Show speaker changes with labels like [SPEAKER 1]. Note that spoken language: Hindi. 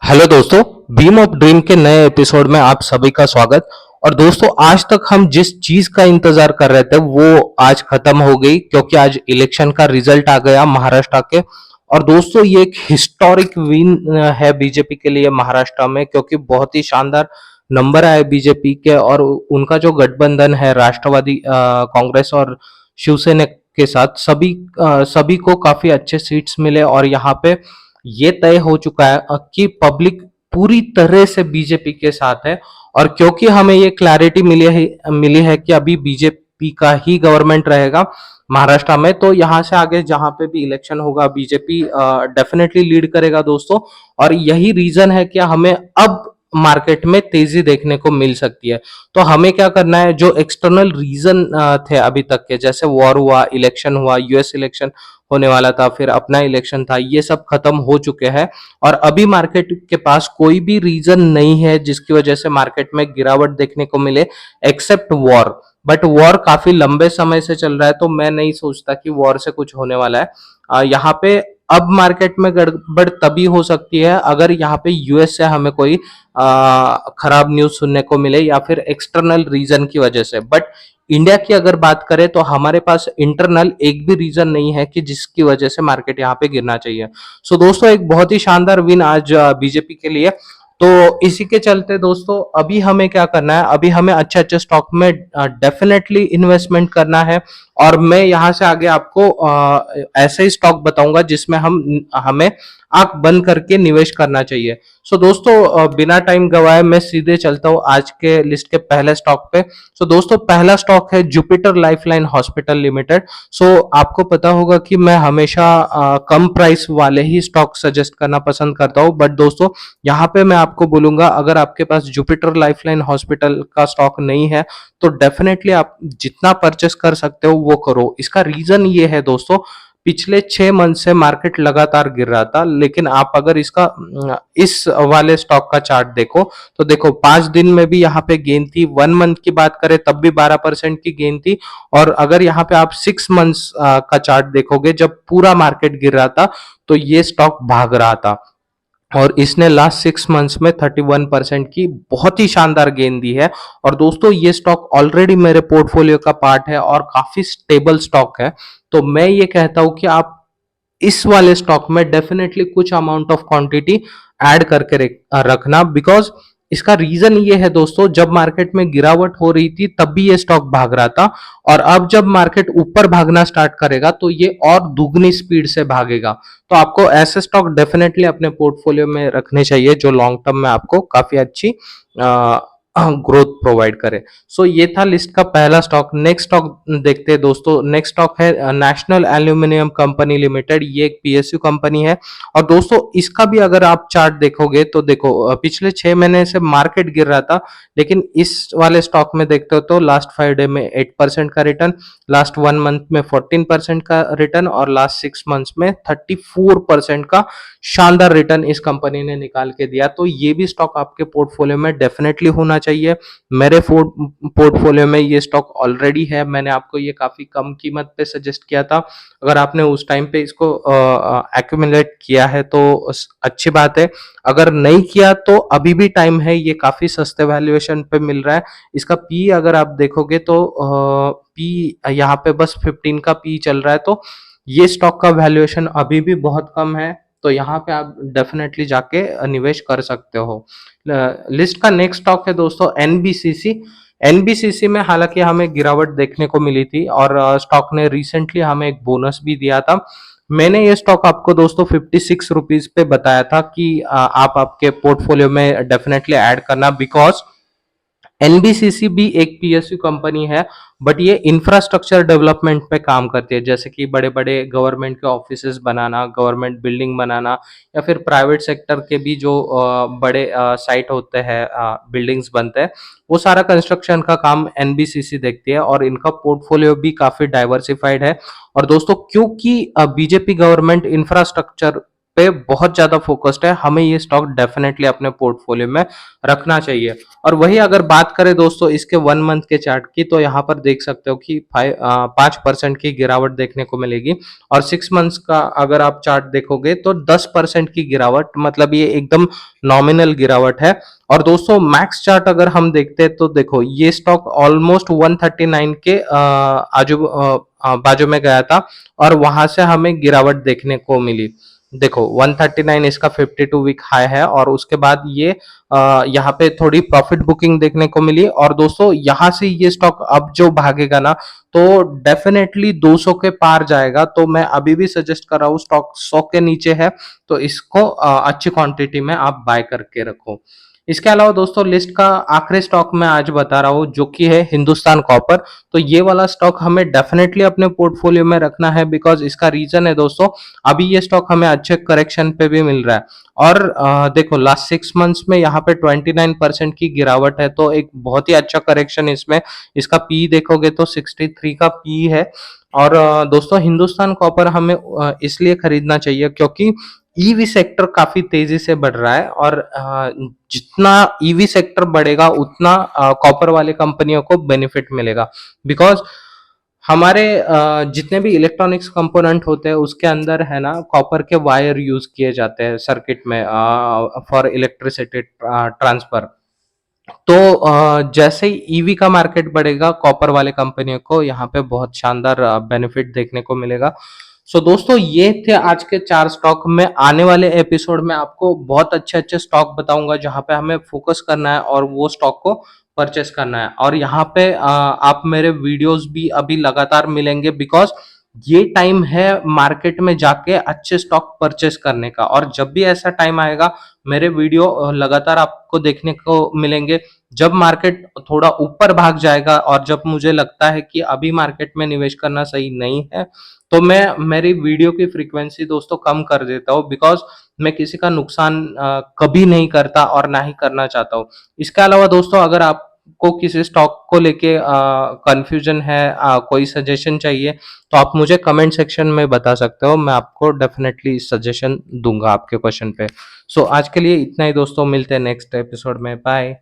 [SPEAKER 1] हेलो दोस्तों, बीम ऑफ ड्रीम के नए एपिसोड में आप सभी का स्वागत। और दोस्तों, आज तक हम जिस चीज का इंतजार कर रहे थे वो आज खत्म हो गई, क्योंकि आज इलेक्शन का रिजल्ट आ गया महाराष्ट्र के। और दोस्तों, ये एक हिस्टोरिक विन है बीजेपी के लिए महाराष्ट्र में, क्योंकि बहुत ही शानदार नंबर आए बीजेपी के। और उनका जो गठबंधन है राष्ट्रवादी कांग्रेस और शिवसेना के साथ, सभी को काफी अच्छे सीट्स मिले। और यहाँ पे ये तय हो चुका है कि पब्लिक पूरी तरह से बीजेपी के साथ है। और क्योंकि हमें ये क्लैरिटी मिली है कि अभी बीजेपी का ही गवर्नमेंट रहेगा महाराष्ट्र में, तो यहाँ से आगे जहां पे भी इलेक्शन होगा बीजेपी डेफिनेटली लीड करेगा दोस्तों। और यही रीजन है कि हमें अब मार्केट में तेजी देखने को मिल सकती है। तो हमें क्या करना है, जो एक्सटर्नल रीजन थे अभी तक के, जैसे वॉर हुआ, इलेक्शन हुआ, यूएस इलेक्शन होने वाला था, फिर अपना इलेक्शन था, ये सब खत्म हो चुके हैं। और अभी मार्केट के पास कोई भी रीजन नहीं है जिसकी वजह से मार्केट में गिरावट देखने को मिले, एक्सेप्ट वॉर। बट वॉर काफी लंबे समय से चल रहा है, तो मैं नहीं सोचता कि वॉर से कुछ होने वाला है। यहाँ पे अब मार्केट में गड़बड़ तभी हो सकती है अगर यहाँ पे यूएस से हमें कोई खराब न्यूज सुनने को मिले, या फिर एक्सटर्नल रीजन की वजह से। बट इंडिया की अगर बात करें तो हमारे पास इंटरनल एक भी रीजन नहीं है कि जिसकी वजह से मार्केट यहाँ पे गिरना चाहिए। सो दोस्तों, एक बहुत ही शानदार विन आज बीजेपी के लिए। तो इसी के चलते दोस्तों, अभी हमें क्या करना है, अभी हमें अच्छे अच्छे स्टॉक में डेफिनेटली इन्वेस्टमेंट करना है। और मैं यहाँ से आगे आपको ऐसे ही स्टॉक बताऊंगा जिसमें हमें आंख बंद करके निवेश करना चाहिए। सो दोस्तों, बिना टाइम गवाए मैं सीधे चलता हूँ आज के लिस्ट के पहले स्टॉक पे। सो दोस्तों, पहला स्टॉक है जुपिटर लाइफलाइन हॉस्पिटल लिमिटेड। सो आपको पता होगा कि मैं हमेशा कम प्राइस वाले ही स्टॉक सजेस्ट करना पसंद करता हूँ। बट दोस्तों, यहाँ पे मैं आपको बोलूंगा, अगर आपके पास जुपिटर लाइफलाइन हॉस्पिटल का स्टॉक नहीं है तो डेफिनेटली आप जितना परचेस कर सकते हो वो करो। इसका रीजन ये है दोस्तों, पिछले 6 मंथ से मार्केट लगातार गिर रहा था, लेकिन आप अगर इस वाले स्टॉक का चार्ट देखो तो देखो 5 दिन में भी यहाँ पे गेन थी, 1 मंथ की बात करें तब भी 12% की गेन थी। और अगर यहाँ पे आप 6 मंथ्स का चार्ट देखोगे, जब पूरा मार्केट गिर रहा था तो ये स्टॉक भाग रहा था। और इसने लास्ट 6 मंथ्स में 31% की बहुत ही शानदार गेन दी है। और दोस्तों, ये स्टॉक ऑलरेडी मेरे पोर्टफोलियो का पार्ट है और काफी स्टेबल स्टॉक है। तो मैं ये कहता हूं कि आप इस वाले स्टॉक में डेफिनेटली कुछ अमाउंट ऑफ क्वांटिटी ऐड करके रखना, बिकॉज इसका रीजन ये है दोस्तों, जब मार्केट में गिरावट हो रही थी तब भी ये स्टॉक भाग रहा था। और अब जब मार्केट ऊपर भागना स्टार्ट करेगा तो ये और दुगनी स्पीड से भागेगा। तो आपको ऐसे स्टॉक डेफिनेटली अपने पोर्टफोलियो में रखने चाहिए जो लॉन्ग टर्म में आपको काफी अच्छी ग्रोथ प्रोवाइड करे। सो ये था लिस्ट का पहला स्टॉक। नेक्स्ट स्टॉक देखते हैं दोस्तों। नेक्स्ट स्टॉक है नेशनल एल्यूमिनियम कंपनी लिमिटेड। ये एक पीएसयू कंपनी है। और दोस्तों, इसका भी अगर आप चार्ट देखोगे तो देखो, पिछले 6 महीने से मार्केट गिर रहा था, लेकिन इस वाले स्टॉक में देखते हो तो लास्ट 5 डे में 8% का रिटर्न, लास्ट 1 मंथ में 14% का रिटर्न, और लास्ट 6 मंथ्स में 34% का शानदार रिटर्न इस कंपनी ने निकाल के दिया। तो ये भी स्टॉक आपके पोर्टफोलियो में डेफिनेटली होना चाहिए। मेरे पोर्टफोलियो में ये स्टॉक ऑलरेडी है। मैंने आपको ये काफी कम कीमत पे सजेस्ट किया था। अगर आपने उस टाइम पे इसको एक्यूमुलेट किया है तो अच्छी बात है, अगर नहीं किया तो अभी भी टाइम है। ये काफी सस्ते वैल्यूएशन पे मिल रहा है। इसका पी अगर आप देखोगे तो पी यहाँ पे बस 15 का पी चल रहा है। तो ये स्टॉक का वैल्यूएशन अभी भी बहुत कम है। तो यहाँ पे आप डेफिनेटली जाके निवेश कर सकते हो। लिस्ट का नेक्स्ट स्टॉक है दोस्तों एनबीसीसी। एनबीसीसी में हालांकि हमें गिरावट देखने को मिली थी, और स्टॉक ने रिसेंटली हमें एक बोनस भी दिया था। मैंने ये स्टॉक आपको दोस्तों 56 रुपीज पे बताया था कि आप आपके पोर्टफोलियो में डेफिनेटली ऐड करना, बिकॉज एनबीसीसी भी एक पीएसयू कंपनी है, बट ये इंफ्रास्ट्रक्चर डेवलपमेंट पे काम करती है, जैसे कि बड़े बड़े गवर्नमेंट के ऑफिसेज बनाना, गवर्नमेंट बिल्डिंग बनाना, या फिर प्राइवेट सेक्टर के भी जो बड़े साइट होते हैं, बिल्डिंग्स बनते हैं, वो सारा कंस्ट्रक्शन का काम एनबीसीसी देखती है। और इनका पोर्टफोलियो भी काफी डाइवर्सिफाइड है। और दोस्तों, क्योंकि बीजेपी गवर्नमेंट इंफ्रास्ट्रक्चर पे बहुत ज़्यादा फ़ोकस्ड है, हमें ये स्टॉक डेफ़िनेटली अपने पोर्टफ़ोलियो में रखना चाहिए। और वही अगर बात करें दोस्तों इसके 1 मंथ के चार्ट की, तो यहाँ पर देख सकते हो कि 5% की गिरावट देखने को मिलेगी और 6 मंथ्स का अगर आप चार्ट देखोगे तो 10% की गिरावट, मतलब ये एकदम नॉमिनल गिरावट है। और दोस्तों मैक्स चार्ट अगर हम देखते हैं तो देखो ये स्टॉक ऑलमोस्ट 139 के बाजू में गया था और वहां से हमें गिरावट देखने को मिली। देखो 139 इसका 52 वीक हाई है और उसके बाद ये यहाँ पे थोड़ी प्रॉफिट बुकिंग देखने को मिली और दोस्तों यहाँ से ये स्टॉक अब जो भागेगा ना तो डेफिनेटली 200 के पार जाएगा। तो मैं अभी भी सजेस्ट कर रहा हूँ, स्टॉक 100 के नीचे है तो इसको अच्छी क्वांटिटी में आप बाय करके रखो। इसके अलावा दोस्तों लिस्ट का आखिरी स्टॉक मैं आज बता रहा हूँ जो कि है हिंदुस्तान कॉपर। तो ये वाला स्टॉक हमें डेफिनेटली अपने पोर्टफोलियो में रखना है बिकॉज इसका रीजन है दोस्तों, अभी ये स्टॉक हमें अच्छे करेक्शन पे भी मिल रहा है और देखो लास्ट 6 मंथ्स में यहाँ पे 29% की गिरावट है तो एक बहुत ही अच्छा करेक्शन इसमें। इसका पी देखोगे तो 63 का पी है और दोस्तों हिंदुस्तान कॉपर हमें इसलिए खरीदना चाहिए क्योंकि ईवी सेक्टर काफी तेजी से बढ़ रहा है और जितना ईवी सेक्टर बढ़ेगा उतना कॉपर वाले कंपनियों को बेनिफिट मिलेगा बिकॉज हमारे जितने भी इलेक्ट्रॉनिक्स कंपोनेंट होते हैं उसके अंदर है ना कॉपर के वायर यूज किए जाते हैं सर्किट में फॉर इलेक्ट्रिसिटी ट्रांसफर। तो जैसे ही ईवी का मार्केट बढ़ेगा कॉपर वाले कंपनियों को यहाँ पे बहुत शानदार बेनिफिट देखने को मिलेगा। सो दोस्तों ये थे आज के 4 स्टॉक में। आने वाले एपिसोड में आपको बहुत अच्छे अच्छे स्टॉक बताऊंगा जहां पे हमें फोकस करना है और वो स्टॉक को परचेस करना है और यहाँ पे आप मेरे वीडियोस भी अभी लगातार मिलेंगे बिकॉज ये टाइम है मार्केट में जाके अच्छे स्टॉक परचेस करने का और जब भी ऐसा टाइम आएगा मेरे वीडियो लगातार आपको देखने को मिलेंगे। जब मार्केट थोड़ा ऊपर भाग जाएगा और जब मुझे लगता है कि अभी मार्केट में निवेश करना सही नहीं है तो मैं मेरी वीडियो की फ्रीक्वेंसी दोस्तों कम कर देता हूँ बिकॉज मैं किसी का नुकसान कभी नहीं करता और ना ही करना चाहता हूँ। इसके अलावा दोस्तों अगर आपको किसी स्टॉक को लेके कंफ्यूजन है, कोई सजेशन चाहिए तो आप मुझे कमेंट सेक्शन में बता सकते हो, मैं आपको डेफिनेटली सजेशन दूंगा आपके क्वेश्चन पे। सो आज के लिए इतना ही दोस्तों, मिलते हैं नेक्स्ट एपिसोड में। बाय।